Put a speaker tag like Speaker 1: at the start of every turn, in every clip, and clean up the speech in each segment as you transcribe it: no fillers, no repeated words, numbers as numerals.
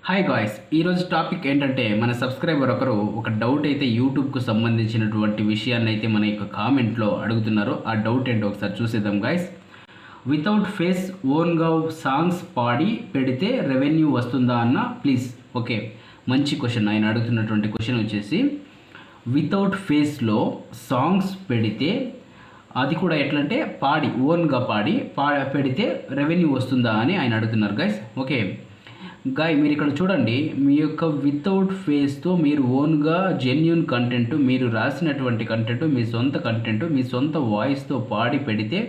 Speaker 1: Hi guys, ఈరోజు topic ఏంటంటే మన సబ్స్క్రైబర్ ఒకరు ఒక డౌట్ అయితే యూట్యూబ్కు సంబంధించినటువంటి విషయాన్ని అయితే మన యొక్క కామెంట్లో అడుగుతున్నారు. ఆ డౌట్ ఏంటో ఒకసారి చూసేద్దాం గాయ్స్. వితౌట్ ఫేస్ ఓన్గా సాంగ్స్ పాడి పెడితే రెవెన్యూ వస్తుందా అన్న ప్లీజ్. ఓకే, మంచి క్వశ్చన్. ఆయన అడుగుతున్నటువంటి క్వశ్చన్ వచ్చేసి వితౌట్ ఫేస్లో సాంగ్స్ పెడితే అది కూడా ఎట్లంటే ఓన్గా పాడి పెడితే రెవెన్యూ వస్తుందా అని ఆయన అడుగుతున్నారు గైస్. ఓకే గాయ్, మీరు ఇక్కడ చూడండి, మీ యొక్క వితౌట్ ఫేస్తో మీరు ఓన్గా జెన్యున్ కంటెంట్, మీరు రాసినటువంటి కంటెంట్, మీ సొంత కంటెంట్, మీ సొంత వాయిస్తో పాడి పెడితే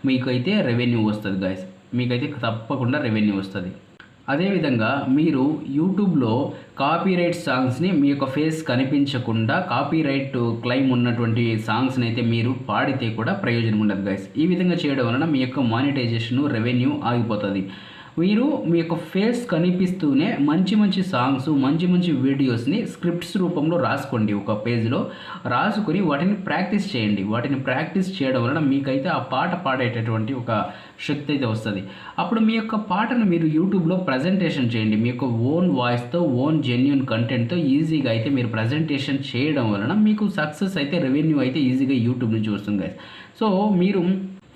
Speaker 1: మీకైతే రెవెన్యూ వస్తుంది గాయస్. మీకైతే తప్పకుండా రెవెన్యూ వస్తుంది. అదేవిధంగా మీరు యూట్యూబ్లో కాపీరైట్ సాంగ్స్ని మీ యొక్క ఫేస్ కనిపించకుండా కాపీరైట్ క్లెయిమ్ ఉన్నటువంటి సాంగ్స్ని అయితే మీరు పాడితే కూడా ప్రయోజనం ఉండదు గైస్. ఈ విధంగా చేయడం వలన మీ యొక్క మానిటైజేషన్ రెవెన్యూ ఆగిపోతుంది. మీరు మీ యొక్క ఫేస్ కనిపిస్తూనే మంచి మంచి సాంగ్స్, మంచి మంచి వీడియోస్ని స్క్రిప్ట్స్ రూపంలో రాసుకోండి. ఒక పేజ్లో రాసుకొని వాటిని ప్రాక్టీస్ చేయండి. వాటిని ప్రాక్టీస్ చేయడం వలన మీకైతే ఆ పాట పాడేటటువంటి ఒక శక్తి అయితే వస్తుంది. అప్పుడు మీ యొక్క పాటను మీరు యూట్యూబ్లో ప్రజెంటేషన్ చేయండి. మీ యొక్క ఓన్ వాయిస్తో, ఓన్ జెన్యున్ కంటెంట్తో ఈజీగా అయితే మీరు ప్రజెంటేషన్ చేయడం వలన మీకు సక్సెస్ అయితే, రెవెన్యూ అయితే ఈజీగా యూట్యూబ్ నుంచి వస్తుంది. సో మీరు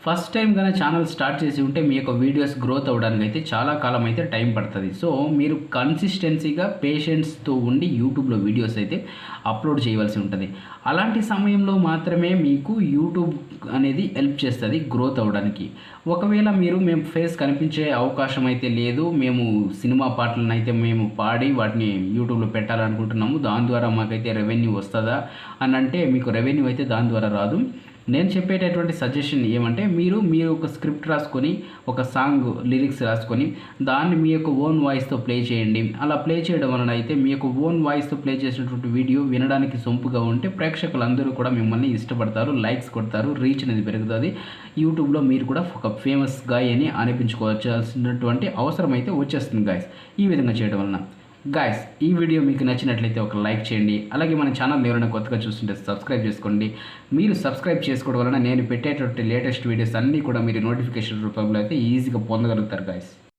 Speaker 1: ఫస్ట్ టైం కానీ ఛానల్ స్టార్ట్ చేసి ఉంటే మీ యొక్క వీడియోస్ గ్రోత్ అవ్వడానికి అయితే చాలా కాలం అయితే టైం పడుతుంది. సో మీరు కన్సిస్టెన్సీగా పేషెన్స్తో ఉండి యూట్యూబ్లో వీడియోస్ అయితే అప్లోడ్ చేయవలసి ఉంటుంది. అలాంటి సమయంలో మాత్రమే మీకు యూట్యూబ్ అనేది హెల్ప్ చేస్తుంది గ్రోత్ అవ్వడానికి. ఒకవేళ మేము ఫేస్ కనిపించే అవకాశం అయితే లేదు, మేము సినిమా పాటలను అయితే మేము పాడి వాటిని యూట్యూబ్లో పెట్టాలనుకుంటున్నాము, దాని ద్వారా మాకైతే రెవెన్యూ వస్తుందా అని అంటే మీకు రెవెన్యూ అయితే దాని ద్వారా రాదు. నేను చెప్పేటటువంటి సజెషన్ ఏమంటే మీరు ఒక స్క్రిప్ట్ రాసుకొని, ఒక సాంగ్ లిరిక్స్ రాసుకొని దాన్ని మీ యొక్క ఓన్ వాయిస్తో ప్లే చేయండి. అలా ప్లే చేయడం వలన అయితే మీ యొక్క ఓన్ వాయిస్తో ప్లే చేసినటువంటి వీడియో వినడానికి సొంపుగా ఉంటే ప్రేక్షకులందరూ కూడా మిమ్మల్ని ఇష్టపడతారు, లైక్స్ కొడతారు, రీచ్ అనేది పెరుగుతుంది. యూట్యూబ్లో మీరు కూడా ఒక ఫేమస్ గాయ్ అని అనిపించుకోవాల్సినటువంటి అవసరం అయితే వచ్చేస్తుంది గాయస్, ఈ విధంగా చేయడం వలన. గాయస్, ఈ వీడియో మీకు నచ్చినట్లయితే ఒక లైక్ చేయండి. అలాగే మన ఛానల్ ఎవరైనా కొత్తగా చూస్తుంటే సబ్స్క్రైబ్ చేసుకోండి. మీరు సబ్స్క్రైబ్ చేసుకోవడం వలన నేను పెట్టేటువంటి లేటెస్ట్ వీడియోస్ అన్నీ కూడా మీరు నోటిఫికేషన్ రూపంలో అయితే ఈజీగా పొందగలుగుతారు గాయస్.